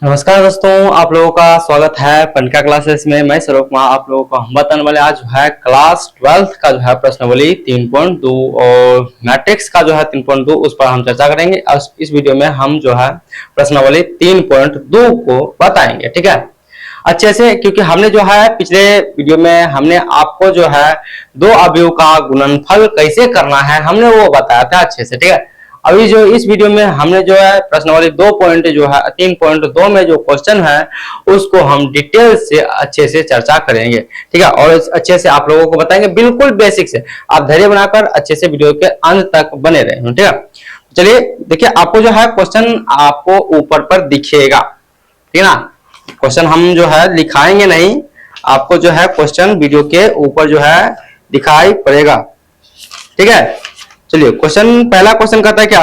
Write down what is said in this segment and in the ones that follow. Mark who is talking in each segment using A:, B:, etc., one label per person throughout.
A: नमस्कार दोस्तों, आप लोगों का स्वागत है पनका क्लासेस में। मैं स्वरूप कुमार आप लोगों को हम बताने वाले आज जो है क्लास 12th का जो है प्रश्नावली 3.2 और मैट्रिक्स का जो है 3.2 उस पर हम चर्चा करेंगे। इस वीडियो में हम जो है प्रश्नावली 3.2 को बताएंगे, ठीक है, अच्छे से, क्योंकि हमने जो है पिछले वीडियो में हमने आपको जो है दो अवयव का गुणनफल कैसे करना है हमने वो बताया था अच्छे से, ठीक है। अभी जो इस वीडियो में हमने जो है प्रश्नावली 3.2 में जो क्वेश्चन है उसको हम डिटेल से अच्छे से चर्चा करेंगे, ठीक है, और अच्छे से आप लोगों को बताएंगे, बिल्कुल बेसिक से। आप धैर्य बनाकर अच्छे से वीडियो के अंत तक बने रहे, ठीक है। चलिए देखिए, आपको जो है क्वेश्चन आपको ऊपर पर दिखेगा, ठीक है ना। क्वेश्चन हम जो है लिखाएंगे नहीं, आपको जो है क्वेश्चन वीडियो के ऊपर जो है दिखाई पड़ेगा, ठीक है। चलिए पहला क्वेश्चन कहता है क्या,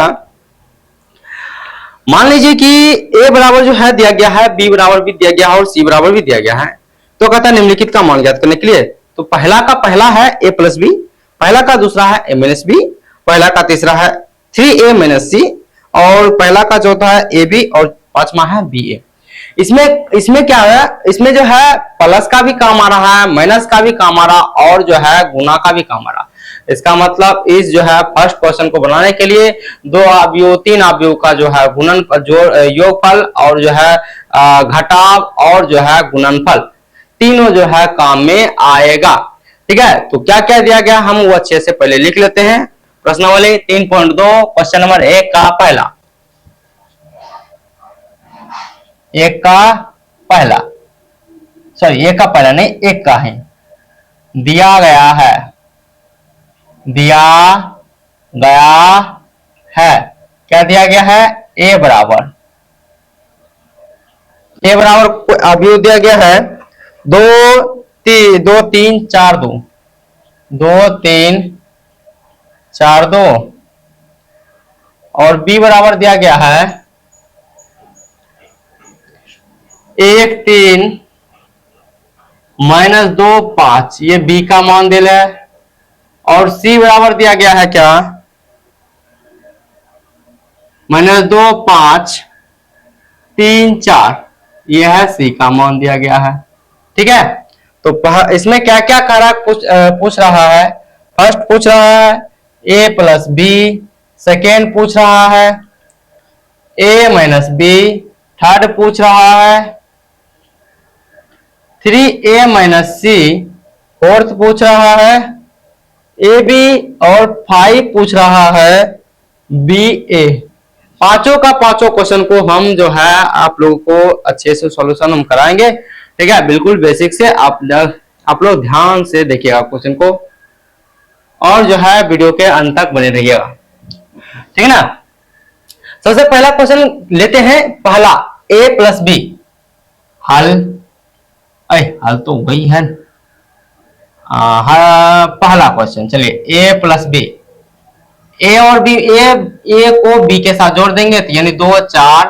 A: मान लीजिए कि a बराबर जो है दिया गया है, b बराबर भी दिया गया है और c बराबर भी दिया गया है। तो कहता है निम्नलिखित का मान ज्ञात करने के लिए। तो पहला का पहला है a प्लस बी, पहला का दूसरा है a माइनस बी, पहला का तीसरा है 3a माइनस सी, और पहला का चौथा है ए बी और पांचवा है बी ए। इसमें क्या है, इसमें जो है प्लस का भी काम आ रहा है, माइनस का भी काम आ रहा और जो है गुना का भी काम आ रहा। इसका मतलब इस जो है फर्स्ट क्वेश्चन को बनाने के लिए तीन अवयव का जो है गुणन जोड़ योगफल और जो है घटाव और जो है गुणनफल तीनों जो है काम में आएगा, ठीक है। तो क्या क्या दिया गया हम वो अच्छे से पहले लिख लेते हैं। प्रश्नावली 3.2 क्वेश्चन नंबर 1 का पहला, एक का पहला नहीं, एक का है, दिया गया है, क्या दिया गया है, a बराबर अवयव दिया गया है 2 3 4 2 और b बराबर दिया गया है 1 3 -2 5, ये b का मान दिया है। और c बराबर दिया गया है क्या, -2 5 3 4, ये है c का मान दिया गया है, ठीक है। तो इसमें क्या क्या कह रहा पूछ रहा है। फर्स्ट पूछ रहा है a प्लस बी, सेकेंड पूछ रहा है a माइनस बी, थर्ड पूछ रहा है 3a माइनस सी, फोर्थ पूछ रहा है ए बी और 5 पूछ रहा है बी ए। पांचों का पांचों क्वेश्चन को हम जो है आप लोगों को अच्छे से सॉल्यूशन हम कराएंगे, ठीक है। बिल्कुल बेसिक से आप लोग ध्यान से देखिएगा क्वेश्चन को और जो है वीडियो के अंत तक बने रहिएगा, ठीक है ना। सबसे पहला क्वेश्चन लेते हैं, पहला a प्लस बी, हल तो वही है, पहला क्वेश्चन। चलिए a प्लस बी, ए और बी, ए को बी के साथ जोड़ देंगे तो यानी 2 4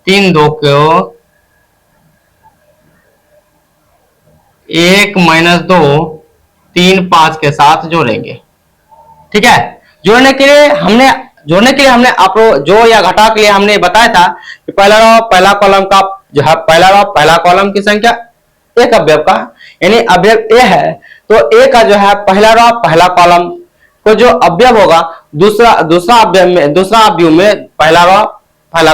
A: 3 2 को 1 -2 3 5 के साथ जोड़ेंगे, ठीक है। जोड़ने के लिए हमने आप जो या घटा के लिए हमने बताया था कि पहला कॉलम का जो है पहला कॉलम की संख्या एक अवयव का, यानी अवयव ए है तो ए का जो है पहला कॉलम को जो अवयव होगा दूसरा अवयव में पहला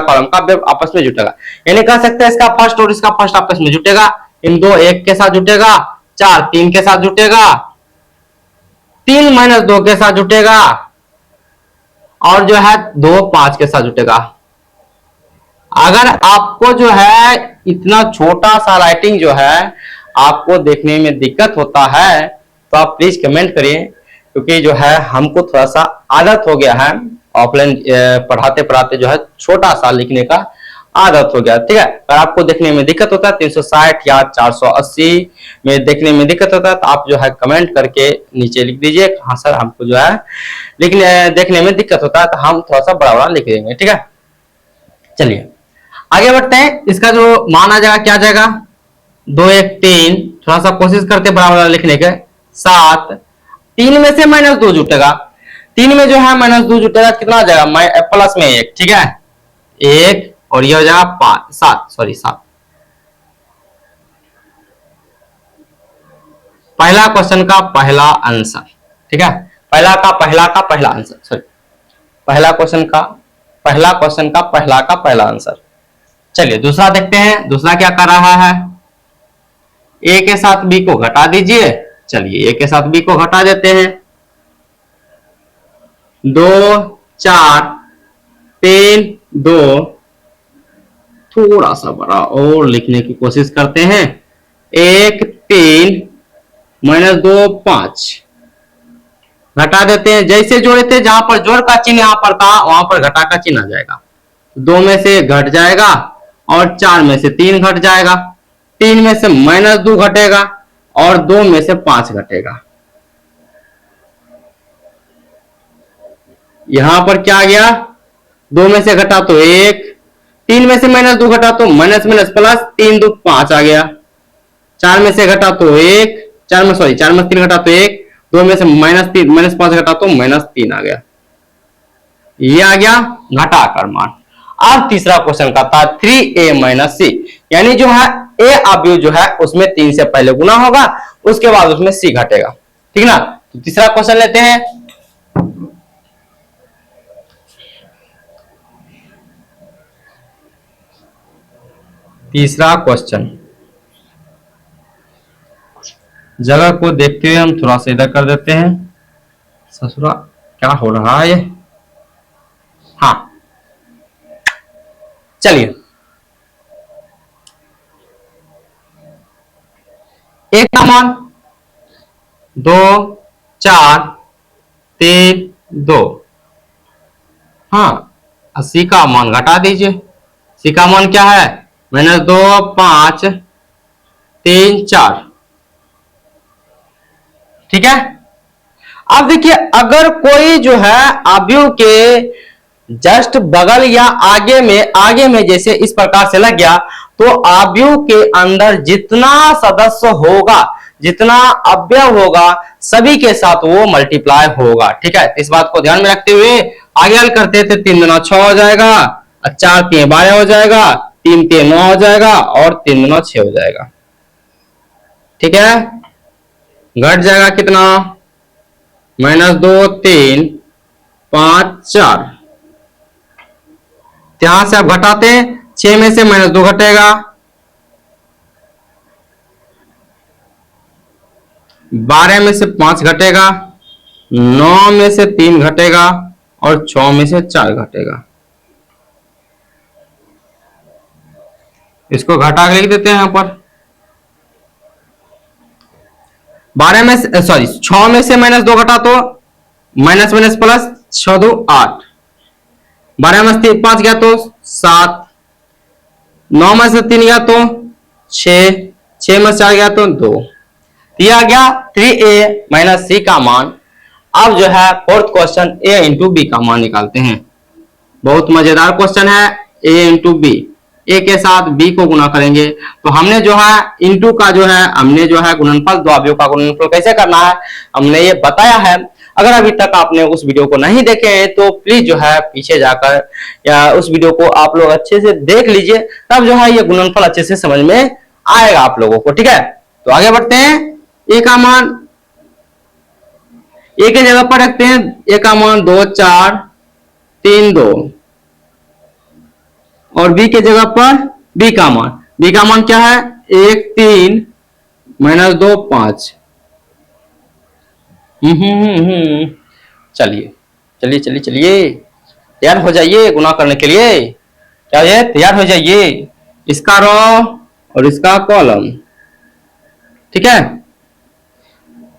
A: कॉलम का अवयव आपस में जुटेगा, यानी कह सकते हैं इसका फर्स्ट और इसका फर्स्ट आपस में जुटेगा, इन 2 1 के साथ जुटेगा, 4 3 के साथ जुटेगा, 3 -2 के साथ जुटेगा और जो है 2 5 के साथ जुटेगा। अगर आपको जो है इतना छोटा सा राइटिंग जो है आपको देखने में दिक्कत होता है तो आप प्लीज कमेंट करिए, क्योंकि जो है हमको थोड़ा सा आदत हो गया है ऑफलाइन पढ़ाते पढ़ाते जो है छोटा सा लिखने का आदत हो गया, ठीक है। अगर आपको देखने में दिक्कत होता है 360 या 480 में देखने में दिक्कत होता है तो आप जो है कमेंट करके नीचे लिख दीजिए, हाँ सर हमको जो है देखने में दिक्कत होता है, तो हम थोड़ा सा बड़ा बड़ा लिख देंगे, ठीक है। चलिए आगे बढ़ते हैं, इसका जो मान आ जाएगा क्या आ जाएगा 2 1 3, थोड़ा सा कोशिश करते बराबर लिखने के, 7 3 में से -2 जुटेगा, 3 में जो है -2 जुटेगा, कितना आ जाएगा प्लस में 1, ठीक है, 1 और ये हो जाएगा 5 7 सॉरी 7। पहला क्वेश्चन का पहला आंसर, ठीक है, पहला का पहला आंसर, सॉरी पहला क्वेश्चन का पहला आंसर। चलिए दूसरा देखते हैं, दूसरा क्या कर रहा है। ए के साथ बी को घटा दीजिए। चलिए ए के साथ बी को घटा देते हैं। 2 4 3 2, थोड़ा सा बड़ा और लिखने की कोशिश करते हैं। 1 3 -2 5, घटा देते हैं। जैसे जोड़े थे, जहां पर जोड़ का चिन्ह यहां पर था वहां पर घटा का चिन्ह आ जाएगा। 2 में से घट जाएगा और 4 में से 3 घट जाएगा। 3 में से -2 घटेगा और 2 में से 5 घटेगा। यहां पर क्या आ गया, 2 में से घटा तो 1, 3 में से -2 घटा तो माइनस माइनस प्लस, 3 2 5 आ गया। 4 में से घटा तो 1, 4 में से 3 घटा तो 1, 2 में से -3 -5 घटा तो -3 आ गया। ये आ गया घटाकर मान। अब तीसरा क्वेश्चन का था 3a - c, यानी जो है a अवयव जो है उसमें 3 से पहले गुना होगा, उसके बाद उसमें c घटेगा, ठीक ना। तो तीसरा क्वेश्चन लेते हैं। तीसरा क्वेश्चन, जगह को देखते हुए हम थोड़ा सा इधर कर देते हैं। ससुरा क्या हो रहा है ये। हाँ चलिए, एक का मान 2 4 3 2, हाँ 80 का मान घटा दीजिए। सी का मान क्या है, -2 5 3 4, ठीक है। अब देखिए, अगर कोई जो है अवयव के जस्ट बगल या आगे में जैसे इस प्रकार से लग गया, तो अवयव के अंदर जितना सदस्य होगा, जितना अवयव होगा, सभी के साथ वो मल्टीप्लाई होगा, ठीक है। इस बात को ध्यान में रखते हुए आगे हल करते थे। 3 दूना 6 हो जाएगा, 4 3 12 हो जाएगा, 3 3 9 हो जाएगा और 3 दूना 6 हो जाएगा, ठीक है। घट जाएगा कितना, -2 3 5 4। यहां से आप घटाते, 6 में से -2 घटेगा, 12 में से 5 घटेगा, 9 में से 3 घटेगा और 6 में से 4 घटेगा। इसको घटा के लिख देते हैं यहां पर। 12 में से सॉरी 6 में से -2 घटा तो माइनस माइनस प्लस, 6 2 8, 12 में से 5 गया तो 7, 9 में से 3 गया तो 6, 6 में से 4 गया तो 2। दिया गया 3a - c का मान। अब जो है फोर्थ क्वेश्चन a × b का मान निकालते हैं। बहुत मजेदार क्वेश्चन है। a × b, a के साथ b को गुना करेंगे, तो हमने जो है इंटू का जो है हमने जो है गुणनफल, दो अवयव का गुणनफल कैसे करना है हमने ये बताया है। अगर अभी तक आपने उस वीडियो को नहीं देखे हैं तो प्लीज जो है पीछे जाकर या उस वीडियो को आप लोग अच्छे से देख लीजिए, तब जो है ये गुणनफल अच्छे से समझ में आएगा आप लोगों को, ठीक है। तो आगे बढ़ते हैं। ए का मान ए के जगह पर रखते हैं। ए का मान 2 4 3 2 और बी के जगह पर बी का मान क्या है, 1 3 -2 5। चलिए चलिए चलिए चलिए, तैयार हो जाइए गुना करने के लिए। क्या है, तैयार हो जाइए। इसका रो और इसका कॉलम, ठीक है।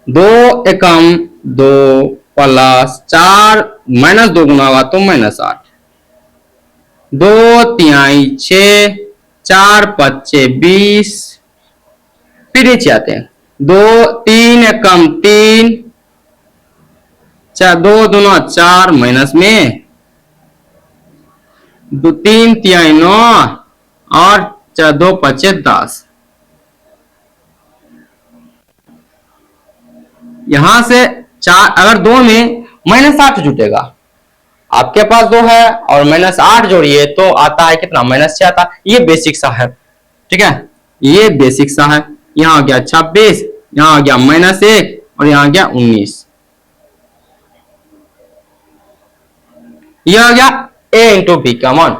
A: 2 एकम 2 प्लस 4 -2 गुना होगा तो -8, 2 तिहाई 6, 4 पच्चे 20। फिर नीचे आते हैं। 2 3 एकम 3, 2 दूना 4 माइनस में 3 तिहाई 9 और 2 पच्चे 10। यहां से 4 अगर 2 में -8 जुटेगा आपके पास 2 है और -8 जोड़िए तो आता है कितना, -6 आता है। ये बेसिक सा है, ठीक है, ये बेसिक सा है। यहाँ आ गया 26, यहाँ आ गया -1 और यहाँ आ गया 19। ये आ गया a इंटू बी का मान,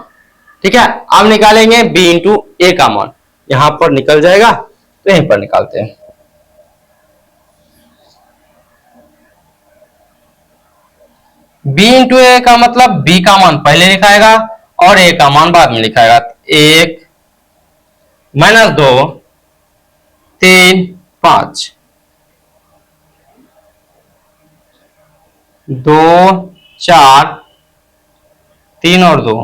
A: ठीक है। अब निकालेंगे b इंटू ए का मान, यहां पर निकल जाएगा तो यहीं पर निकालते हैं। b इंटू ए का मतलब b का मान पहले लिखाएगा और a का मान बाद में लिखाएगा। 1 -2 3 5 2 4 3 और 2।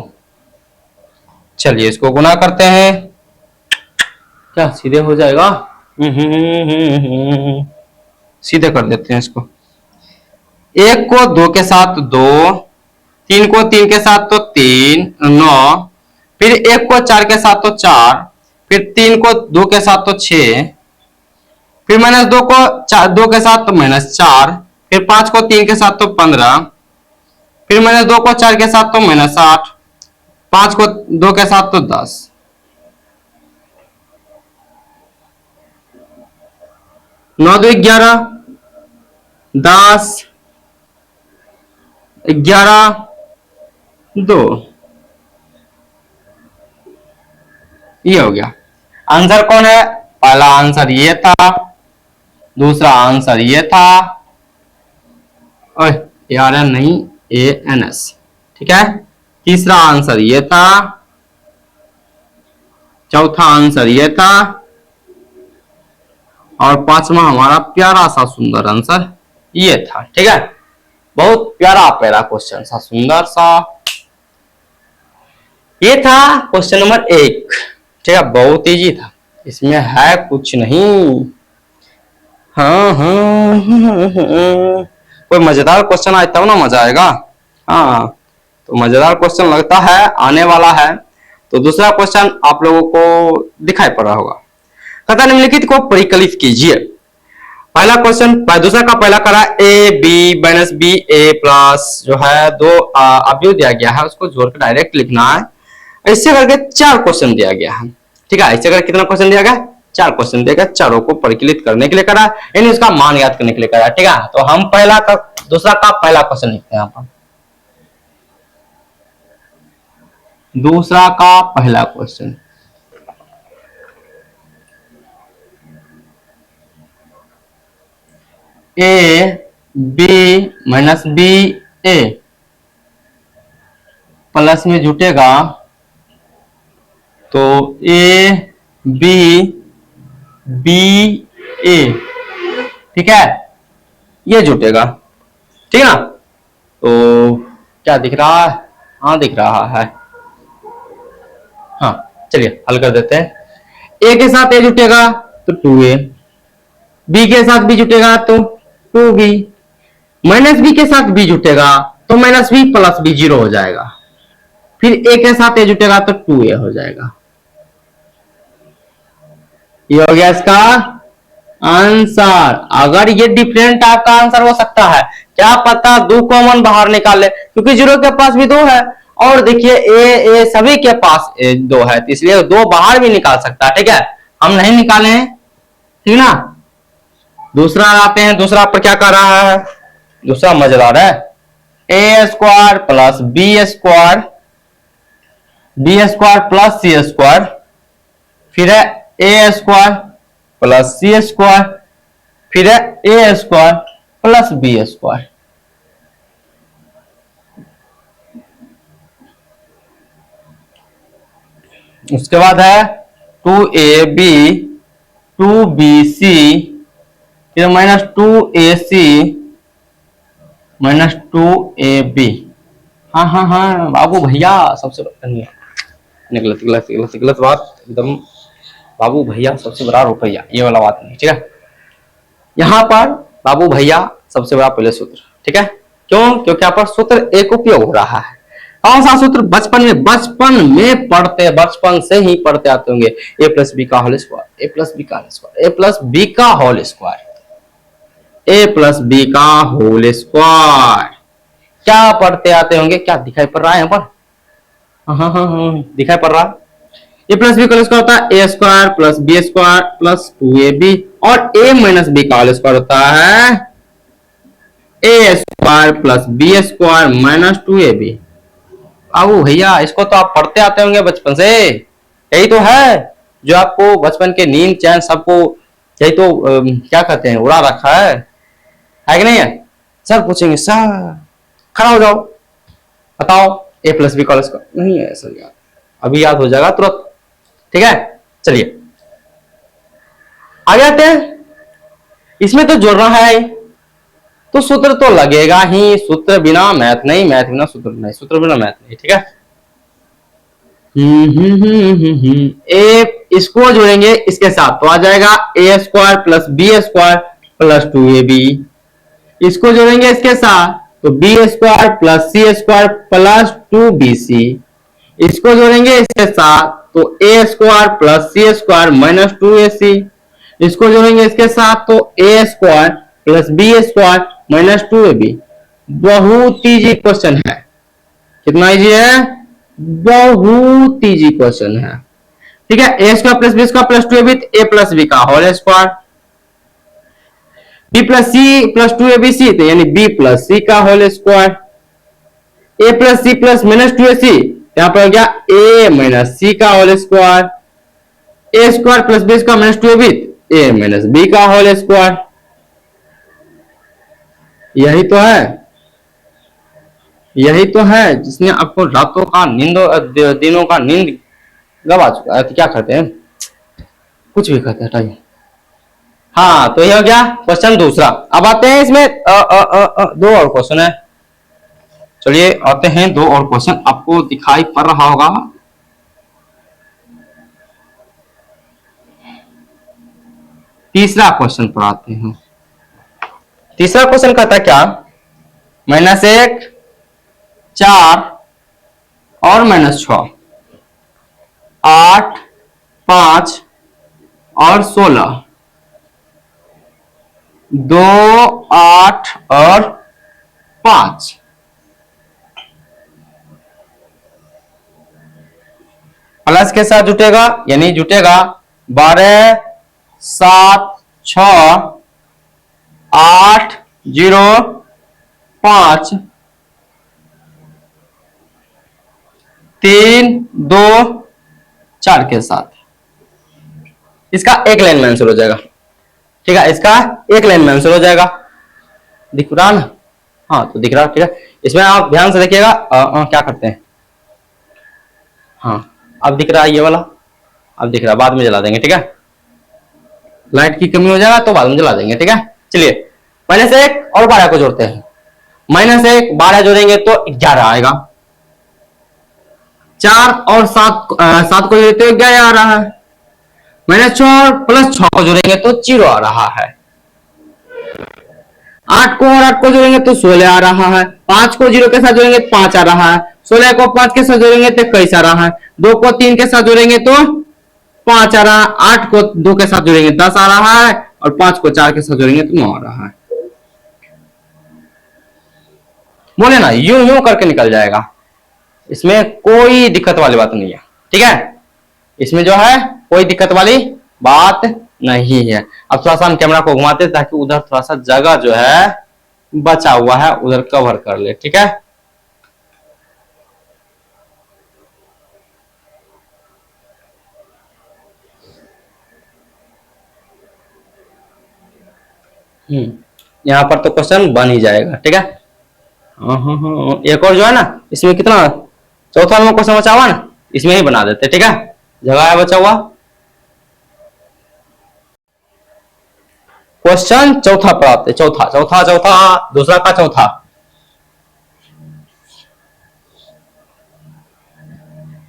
A: चलिए इसको गुना करते हैं, क्या सीधे हो जाएगा? सीधे कर देते हैं इसको। 1 को 2 के साथ 2, 3 को 3 के साथ तो 3 9, फिर 1 को 4 के साथ तो 4, फिर 3 को 2 के साथ तो 6, फिर -2 को 2 के साथ तो -4, फिर 5 को 3 के साथ तो 15, फिर -2 को 4 के साथ तो -8, 5 को 2 के साथ तो 10। 9 2 11, 10 11 2, ये हो गया। आंसर कौन है? पहला आंसर ये था, दूसरा आंसर ये था, ARN नहीं ANS, ठीक है। तीसरा आंसर ये था, चौथा आंसर ये था, और पांचवा हमारा प्यारा सा सुंदर आंसर ये था, ठीक है। बहुत प्यारा प्यारा क्वेश्चन सा, सुंदर सा, ये था क्वेश्चन नंबर 1, ठीक है। बहुत इजी था, इसमें है कुछ नहीं। हाँ, कोई मजेदार क्वेश्चन आए तब ना मजा आएगा। हाँ, तो मजेदार क्वेश्चन लगता है आने वाला है, तो दूसरा क्वेश्चन आप लोगों को दिखाई पड़ रहा होगा। कथा निम्नलिखित को परिकलित कीजिए। पहला क्वेश्चन, दूसरा का पहला करा a b minus b a plus जो है 2 अवयव दिया गया है, उसको जोड़ के डायरेक्ट लिखना है। ऐसे करके 4 क्वेश्चन दिया गया है, ठीक है। ऐसे करके कितना क्वेश्चन दिया गया? 4 क्वेश्चन दिया गया, चारों को परिकलित करने के लिए करा, यानी उसका मान याद करने के लिए करा, ठीक है। तो हम पहला का दूसरा का पहला क्वेश्चन लिखते हैं यहाँ पर। दूसरा का पहला question, a b minus B A plus में जुटेगा तो a b b a, ठीक है, ये जुटेगा, ठीक है ना। तो क्या दिख रहा है? हाँ दिख रहा है। हाँ चलिए हल कर देते हैं। a के साथ a जुटेगा तो 2a, b के साथ b जुटेगा तो 2b, माइनस b के साथ b जुटेगा तो माइनस b प्लस b 0 हो जाएगा, फिर a के साथ a जुटेगा तो 2a हो जाएगा। ये हो गया इसका आंसर। अगर ये डिफरेंट टाइप का आंसर हो सकता है, क्या पता 2 कॉमन बाहर निकाल ले, क्योंकि 0 के पास भी 2 है और देखिए ए सभी के पास 2 है, तो इसलिए 2 बाहर भी निकाल सकता है, ठीक है। हम नहीं निकाले हैं, ठीक ना। दूसरा आते हैं, दूसरा पर क्या कर रहा है? दूसरा मजेदार है, A square plus B square, B square plus C square, फिर है A square plus C square, फिर है A square plus B square. उसके बाद है 2ab 2bc फिर माइनस 2ac माइनस 2ab। हाँ हाँ हाँ बाबू भैया सबसे गलत गलत गलत गलत बात एकदम, बाबू भैया सबसे बड़ा रुपया, ये वाला बात नहीं, ठीक है। यहाँ पर बाबू भैया सबसे बड़ा पहले सूत्र, ठीक है। क्यों? क्योंकि यहाँ पर सूत्र एक उपयोग हो रहा है। कौन सा सूत्र? बचपन में पढ़ते, बचपन से ही पढ़ते आते होंगे, a प्लस बी का whole square, A plus B का whole square, A plus B का whole square, A plus B का होल स्क्वायर। क्या पढ़ते आते होंगे, क्या दिखाई पड़ रहा है यहाँ पर? हाँ, दिखाई पड़ रहा है। ए प्लस बी का स्क्वायर होता है A square plus B square plus 2ab, और ए माइनस बी का स्क्वायर होता है A square plus B square minus 2ab। अब भैया इसको तो आप पढ़ते आते होंगे बचपन से, यही तो है जो आपको बचपन के नींद चैन सबको यही तो क्या कहते हैं, उड़ा रखा है कि नहीं है? सर पूछेंगे सर खड़ा हो जाओ, बताओ ए प्लस बी का स्क्वायर, नहीं है सर यार, अभी याद हो जाएगा तुरंत। ठीक है, चलिए आगे आते हैं। इसमें तो जोड़ना है तो सूत्र तो लगेगा ही, सूत्र बिना मैथ नहीं, मैथ बिना सूत्र नहीं, सूत्र बिना मैथ नहीं। ठीक है, ए इसको जोड़ेंगे इसके साथ तो आ जाएगा A square plus B square plus 2ab। इसको जोड़ेंगे इसके साथ तो B square plus C square plus 2bc। इसको जोड़ेंगे इसके साथ तो A square plus C square minus 2ac। इसको जोड़ेंगे इसके साथ तो A square plus B square minus 2ab। बहुत इजी क्वेश्चन है। कितना इजी है? बहुत इजी क्वेश्चन है। ठीक है, A square plus B square plus 2ab, A plus B का whole square, B plus C plus 2abc तो यानी बी प्लस सी का whole square, A plus C plus minus 2ac यहां पर हो गया ए माइनस सी का whole square, A square plus B square minus 2ab A minus B का whole square. यही तो है, यही तो है जिसने आपको रातों का नींद, दिनों का नींद गवा चुका है। तो क्या करते हैं, कुछ भी करते हैं टाइम। हाँ, तो ये हो गया क्वेश्चन दूसरा। अब आते हैं इसमें दो और क्वेश्चन है। चलिए आते हैं दो और क्वेश्चन, आपको दिखाई पड़ रहा होगा। तीसरा क्वेश्चन पर आते हैं। तीसरा क्वेश्चन कहता है क्या, -1 4 और -6 8 5 और 16 2 8 और 5 प्लस के साथ जुटेगा, यानी जुटेगा 12 7 6 8 0 5 3 2 4 के साथ। इसका एक लाइन में आंसर हो जाएगा। ठीक है, इसका एक लाइन में आंसर हो जाएगा। दिख रहा ना? हाँ, तो दिख रहा। ठीक है, इसमें आप ध्यान से देखिएगा क्या करते हैं। हाँ, अब दिख रहा है ये वाला, अब दिख रहा है, बाद में जला देंगे। ठीक है, लाइट की कमी हो जाएगा तो बाद में जला देंगे। ठीक है, चलिए -1 और 12 को जोड़ते हैं। -1 12 जोड़ेंगे तो 11 आएगा। 4 और 7 को जोड़ते तो 11 आ रहा है। -6 और +6 को जोड़ेंगे तो 0 आ रहा है। 8 को और 8 को जोड़ेंगे तो 16 आ रहा है। 5 को 0 के साथ जोड़ेंगे तो 5 आ रहा है। 16 को 5 के साथ जोड़ेंगे तो 21 आ रहा है। 2 को 3 के साथ जोड़ेंगे तो 5 आ रहा है। 8 को 2 के साथ जोड़ेंगे 10 आ रहा है, और 5 को 4 के साथ जोड़ेंगे तो 9 आ रहा है। बोले ना, यूं यूं करके निकल जाएगा, इसमें कोई दिक्कत वाली बात नहीं है। ठीक है, इसमें जो है कोई दिक्कत वाली बात नहीं है। अब थोड़ा सा हम कैमरा को घुमाते ताकि उधर थोड़ा सा जगह जो है बचा हुआ है उधर कवर कर ले। ठीक है, यहाँ पर तो क्वेश्चन बन ही जाएगा। ठीक है, एक और जो है ना, इसमें कितना चौथा नंबर क्वेश्चन बचा हुआ ना, इसमें ही बना देते। ठीक है, जगह है बचा हुआ। क्वेश्चन चौथा पर आते, चौथा चौथा चौथा दूसरा का चौथा।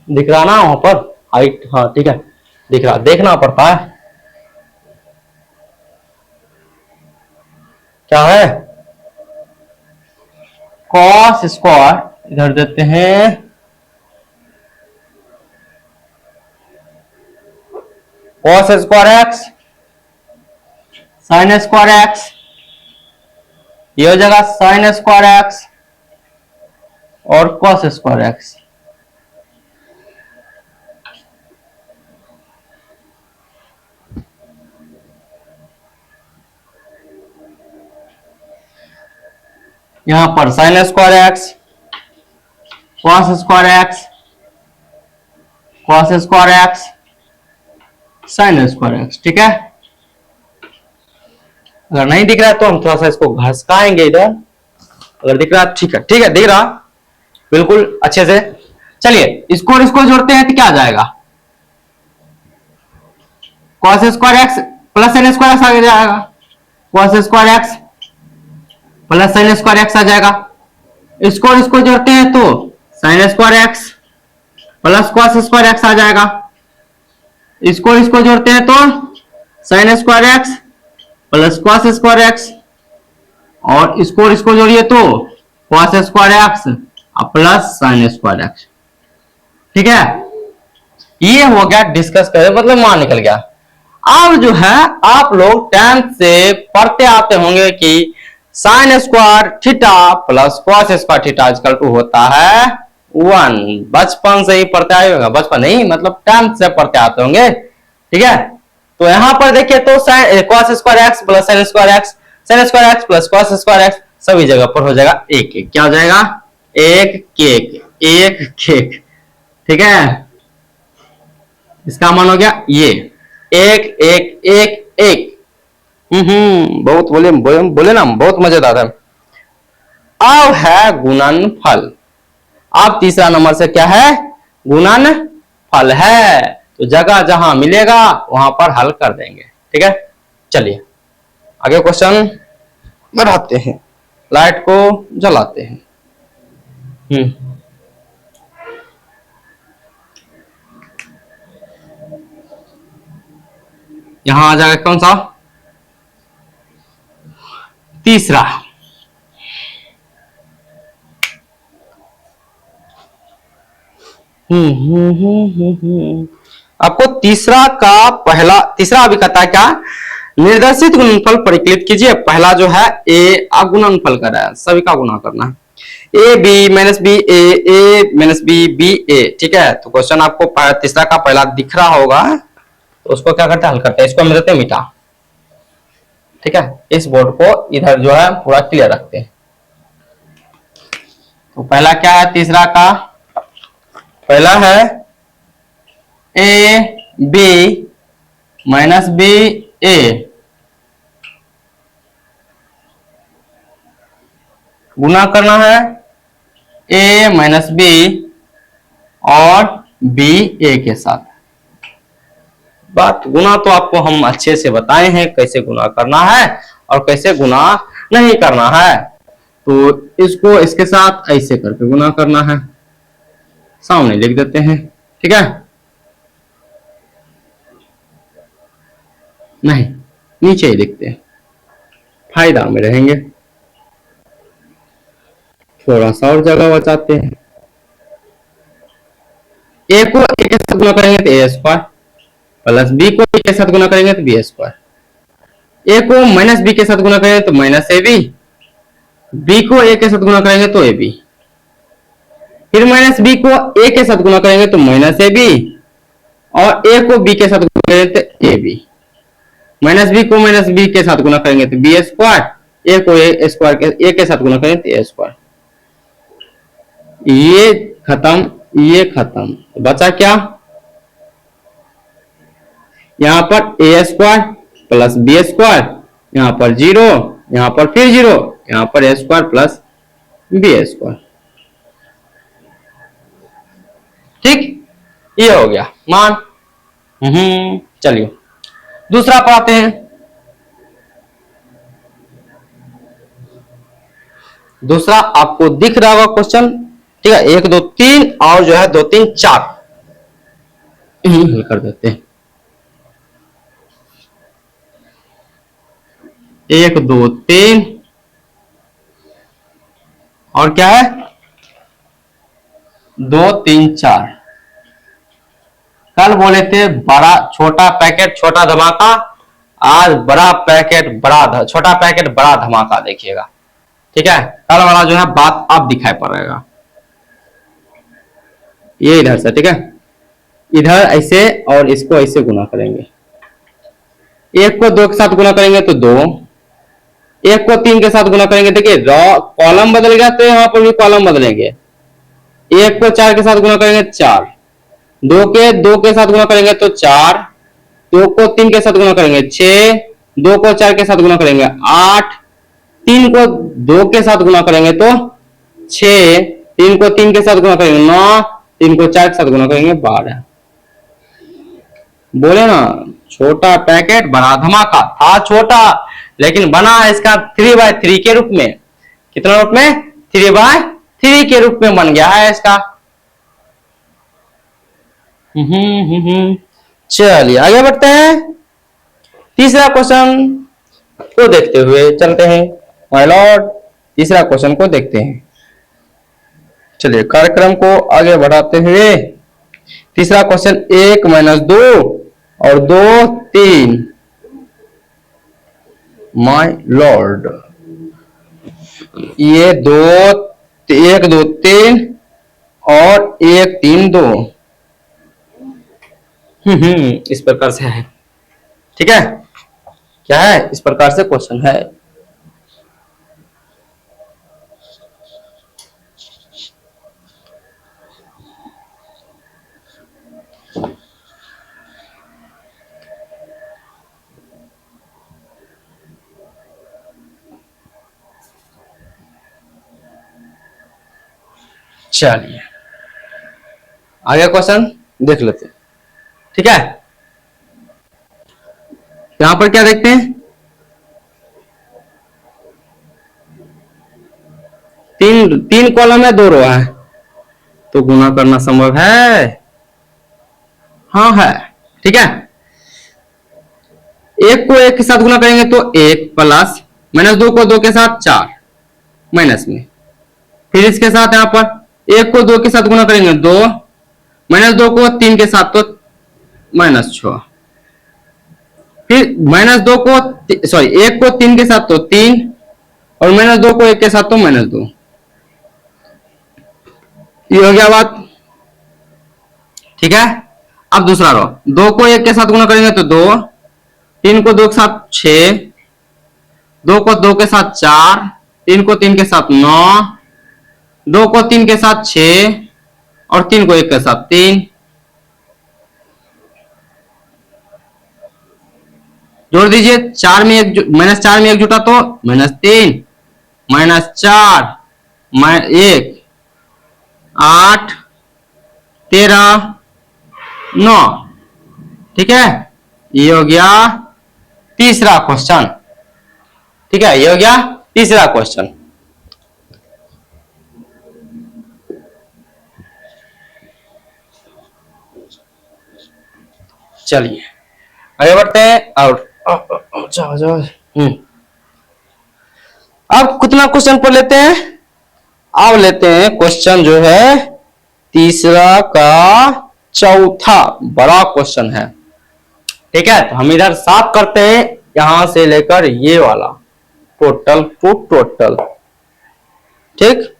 A: दिख रहा ना वहां पर हाइट? हाँ ठीक है, दिख रहा, देखना पड़ता है। क्या है? कॉस स्क्वायर इधर देते हैं, cos square x sign square x, ये हो जाएगा साइन स्क्वायर एक्स और कॉस स्क्वायर एक्स। यहां पर sign square x, cos square x, cos square x, sign square X. ठीक है, अगर नहीं दिख रहा है तो हम थोड़ा सा इसको घसकाएंगे इधर। अगर दिख रहा है ठीक है, ठीक है, दिख रहा बिल्कुल अच्छे से। चलिए इसको और इसको जोड़ते हैं तो क्या आ जाएगा, cos square X plus sine square X आ जाएगा, cos square X plus sine square X आ जाएगा। इसको और इसको जोड़ते हैं तो sine square X plus cos square X आ जाएगा। इसको और इसको जोड़ते हैं तो sine square X plus cos square X, और इसको और इसको जोड़िए तो cos square X plus sine square X. ठीक है, ये हो गया डिस्कस कर, मतलब मान निकल गया। अब जो है आप लोग 10th से पढ़ते आते होंगे कि sine square theta plus cos square theta equal to होता है 1। बचपन से ही पढ़ते आए होंगे, बचपन नहीं मतलब 10th से पढ़ते आते होंगे। ठीक है, तो यहां पर देखिए तो cos square X plus sine square x, sign square X plus cos square x सभी जगह पर हो जाएगा एक एक। क्या हो जाएगा, एक केक, एक केक। ठीक है, इसका मान हो गया ये एक एक एक एक। बहुत बोले बोले, बोले ना, बहुत मजेदार है। अब है गुणनफल। अब तीसरा नंबर से क्या है, गुणनफल है, तो जगह जहां मिलेगा वहां पर हल कर देंगे। ठीक है, चलिए आगे क्वेश्चन बढ़ाते हैं, लाइट को जलाते हैं। यहां आ जाएगा कौन सा, तीसरा। आपको तीसरा का पहला, तीसरा अभी कहता है क्या, निर्देशित गुणनफल परिकलित कीजिए। पहला जो है ए गुणनफल कर रहा है, सभी का गुणा करना है, A B minus B A minus B B A. ठीक है, तो क्वेश्चन आपको तीसरा का पहला दिख रहा होगा, तो उसको क्या करते हैं, हल करते हैं। इसको हम देते हैं मीठा। ठीक है, इस बोर्ड को इधर जो है पूरा क्लियर रखते हैं। तो पहला क्या है, तीसरा का पहला है ए बी माइनस बी ए, गुना करना है ए माइनस बी और बी ए के साथ। बात गुना तो आपको हम अच्छे से बताए हैं कैसे गुना करना है और कैसे गुना नहीं करना है। तो इसको इसके साथ ऐसे करके गुना करना है, सामने लिख देते हैं। ठीक है, नहीं नीचे ही लिखते हैं, फायदा में रहेंगे। थोड़ा सा और जगह बचाते हैं। ए को ए के साथ गुना करेंगे तो ए स्क्वायर, प्लस बी को बी के साथ गुना करेंगे तो बी स्क्वायर। ए को माइनस बी के साथ गुना करेंगे तो माइनस ए बी, बी को ए के साथ गुना करेंगे तो ए बी, फिर माइनस बी को ए के साथ गुना करेंगे तो माइनस ए बी, और ए को बी के साथ गुना करेंगे तो ए बी, माइनस बी को माइनस बी के साथ गुना करेंगे तो बी स्क्वायर, ए को ए स्क्वायर के ए के साथ गुना करेंगे तो ए स्क्वायर। ये खत्म, ये खत्म, तो बचा क्या, यहां पर ए स्क्वायर प्लस बी स्क्वायर, यहां पर जीरो, यहां पर फिर जीरो, यहां पर ए स्क्वायर प्लस बी स्क्वायर। ठीक, ये हो गया मान। चलिए दूसरा पढ़ाते हैं। दूसरा आपको दिख रहा होगा क्वेश्चन। ठीक है, 1 2 3 और जो है 2 3 4 हल कर देते हैं। 1 2 3 और क्या है 2 3 4। कल बोले थे बड़ा छोटा पैकेट छोटा धमाका, आज बड़ा पैकेट बड़ा छोटा पैकेट बड़ा धमाका देखिएगा। ठीक है, कल वाला जो है बात अब दिखाई पड़ेगा। ये इधर से, ठीक है। इधर ऐसे और इसको ऐसे गुना करेंगे। एक को दो के साथ गुना करेंगे तो दो, एक को तीन के साथ गुना करेंगे, देखिए रॉ कॉलम बदल गया तो यहाँ पर भी कॉलम बदलेंगे। एक को चार के साथ गुना करेंगे चार, दो के साथ गुना करेंगे तो चार, दो को तीन के साथ गुना करेंगे छह, दो को चार के साथ गुना करेंगे आठ, तीन को दो के साथ गुना करेंगे तो छह, तीन को तीन के साथ गुना करेंगे नौ, तीन को चार के साथ गुना करेंगे 12। बोले ना छोटा पैकेट बड़ा धमाका, था छोटा लेकिन बना इसका 3x3 के रूप में। कितना रूप में? 3x3 के रूप में बन गया है इसका। चलिए आगे बढ़ते हैं, तीसरा क्वेश्चन को देखते हुए चलते हैं माय लॉर्ड। तीसरा क्वेश्चन को देखते हैं, चलिए कार्यक्रम को आगे बढ़ाते हुए तीसरा क्वेश्चन 1 - 2 और 2 3 माय लॉर्ड, ये 1 2 3 और 1 3 2 इस प्रकार से है, ठीक है। क्या है? इस प्रकार से क्वेश्चन है। चलिए आगे क्वेश्चन देख लेते हैं, ठीक है। यहां पर क्या देखते हैं, तीन कॉलम है, 2 रो है, तो गुना करना संभव है? हाँ है, ठीक है। एक को एक के साथ गुना करेंगे तो 1 प्लस -2 को 2 के साथ 4 माइनस में, फिर इसके साथ यहां पर 1 को 2 के साथ गुना करेंगे 2, -2 को 3 के साथ तो -6, फिर -2 को सॉरी 1 को 3 के साथ तो 3 और -2 को 1 के साथ तो -2। ये हो गया बात, ठीक है। अब दूसरा रो, 2 को 1 के साथ गुना करेंगे तो 2, 3 को 2 के साथ 6, 2 को 2 के साथ 4, 3 को 3 के साथ 9, 2 को 3 के साथ 6 और 3 को 1 के साथ 3। जोड़ दीजिए, 4 में एक -4 में 1 जुटा तो -3 -4 1 8 13 9, ठीक है। ये हो गया तीसरा क्वेश्चन, ठीक है। ये हो गया तीसरा क्वेश्चन। चलिए आगे बढ़ते हैं और जाओ। अब कितना क्वेश्चन पढ़ लेते हैं, अब लेते हैं क्वेश्चन जो है तीसरा का चौथा बड़ा क्वेश्चन है, ठीक है। तो हम इधर साफ करते हैं, यहां से लेकर ये वाला टोटल टू टोटल, ठीक।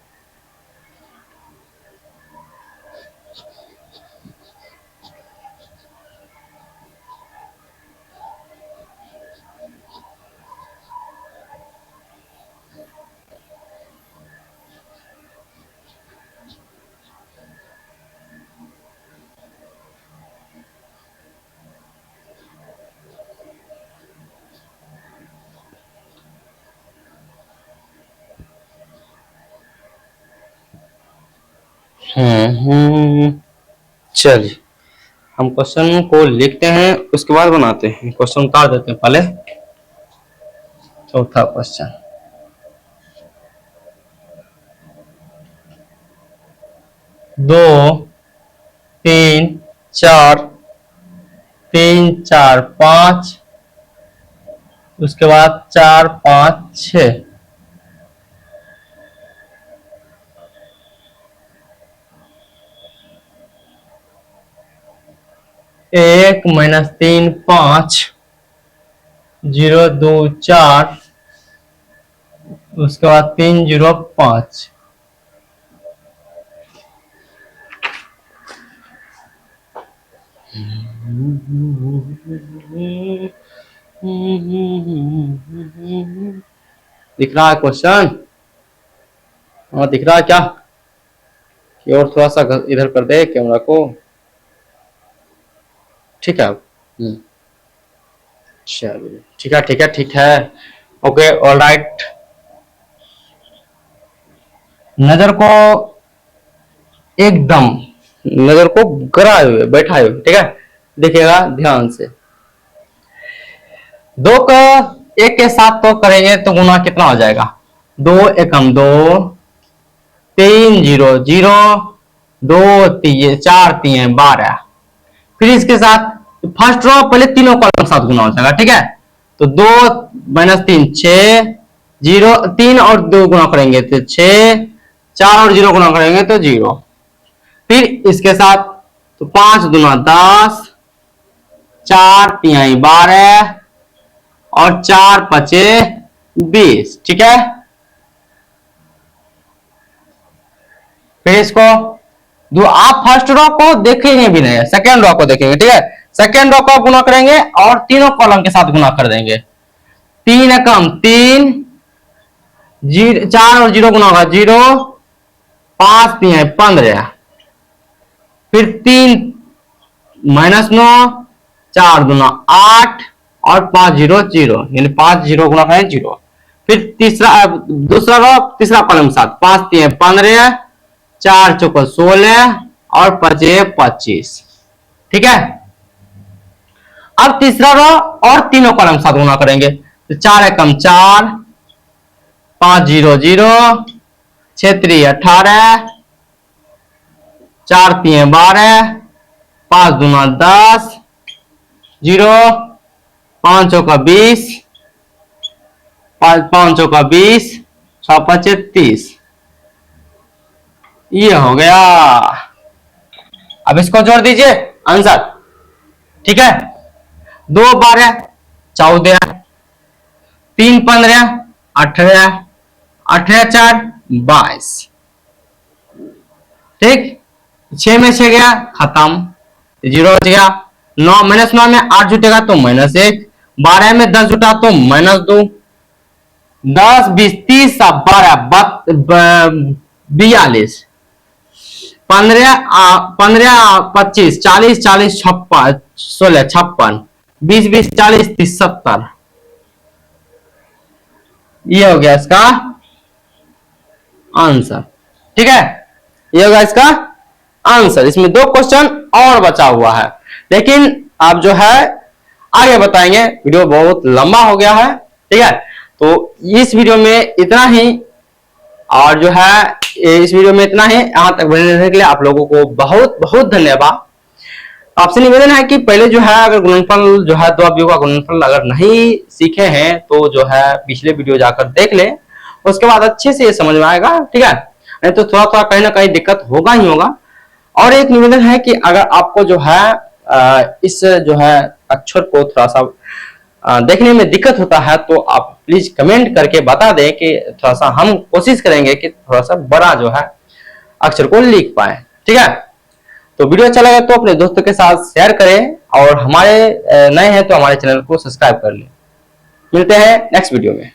A: चलिए हम क्वेश्चन को लिखते हैं, उसके बाद बनाते हैं, क्वेश्चन उतार देते हैं पहले। चौथा क्वेश्चन, 2 3 4 3 4 5, उसके बाद 4 5 6, 1 - 3 5 0 2 4, उसके बाद 3 0 5। दिख रहा है क्वेश्चन? हाँ दिख रहा है क्या? कि और थोड़ा सा इधर कर दे कैमरा को, ठीक है। चलिए ठीक है ठीक है ठीक है, ओके ऑल राइट। नजर को एकदम, नजर को गड़ाए हुए बैठाए हुए, ठीक है, देखिएगा ध्यान से। दो का एक के साथ तो करेंगे तो गुना कितना हो जाएगा? दो एकम दो, तीन जीरो जीरो, दो तीन चार तीन 12। फिर इसके साथ फर्स्ट रो पहले तीनों कॉलम के साथ गुना हो जाएगा, ठीक है। तो 2 माइनस 3 6, जीरो 3 और 2 गुना करेंगे तो 6, 4 और 0 गुना करेंगे तो 0। फिर इसके साथ तो 5 दूना 10, 4 तिहाई 12 और 4 पचे 20, ठीक है। फिर इसको आप फर्स्ट रो को देखेंगे भी नहीं, सेकेंड रो को देखेंगे, ठीक है। सेकेंड रो को गुना करेंगे और तीनों कॉलम के साथ गुना कर देंगे। 3 एकम 3, 4 और 0 गुना होगा 0, 5 3 15, फिर 3 माइनस 9, 4 दूना 8 और 5 0 0, यानी 5 0 गुना करें 0। फिर दूसरा रो तीसरा कॉलम के साथ 5 3 15, 4 चौको 16 और 5 25, ठीक है। अब तीसरा रो और तीनों कॉलम के साथ गुना करेंगे तो 4 एकम 4, 5 0 0, 6 3 18, 4 3 12, 5 दूना 10, 0, 5 चौका 20, 5 चौका 20, 6 5 30। ये हो गया। अब इसको जोड़ दीजिए आंसर, ठीक है। 2 12 14, 3 15 18, 18 4 22, ठीक। 6 में 6 गया खत्म, 0 बच गया। 9 माइनस 9 में 8 जुटेगा तो -1, 12 में 10 जुटा तो -2, 10 20 30 12 42, 15 25 40 40 56 16 56, 20 20 40 30 70। ये हो गया इसका आंसर, ठीक है। ये होगा इसका आंसर। इसमें 2 क्वेश्चन और बचा हुआ है, लेकिन आप जो है आगे बताएंगे, वीडियो बहुत लंबा हो गया है, ठीक है। तो इस वीडियो में इतना ही, और जो है इस वीडियो में इतना ही। यहां तक बने रहने के लिए आप लोगों को बहुत बहुत धन्यवाद। आपसे निवेदन है कि पहले जो है अगर गुणनफल जो है 2 अवयवों का गुणनफल अगर नहीं सीखे हैं तो जो है पिछले वीडियो जाकर देख लें, उसके बाद अच्छे से ये समझ में आएगा, ठीक है। नहीं तो थोड़ा थोड़ा कहीं ना कहीं दिक्कत होगा ही होगा। और एक निवेदन है कि अगर आपको जो है इस जो है अक्षर को थोड़ा सा देखने में दिक्कत होता है तो आप प्लीज कमेंट करके बता दें कि थोड़ा सा हम कोशिश करेंगे कि थोड़ा सा बड़ा जो है अक्षर को लिख पाए, ठीक है। तो वीडियो अच्छा लगे तो अपने दोस्तों के साथ शेयर करें, और हमारे नए हैं तो हमारे चैनल को सब्सक्राइब कर लें। मिलते हैं नेक्स्ट वीडियो में।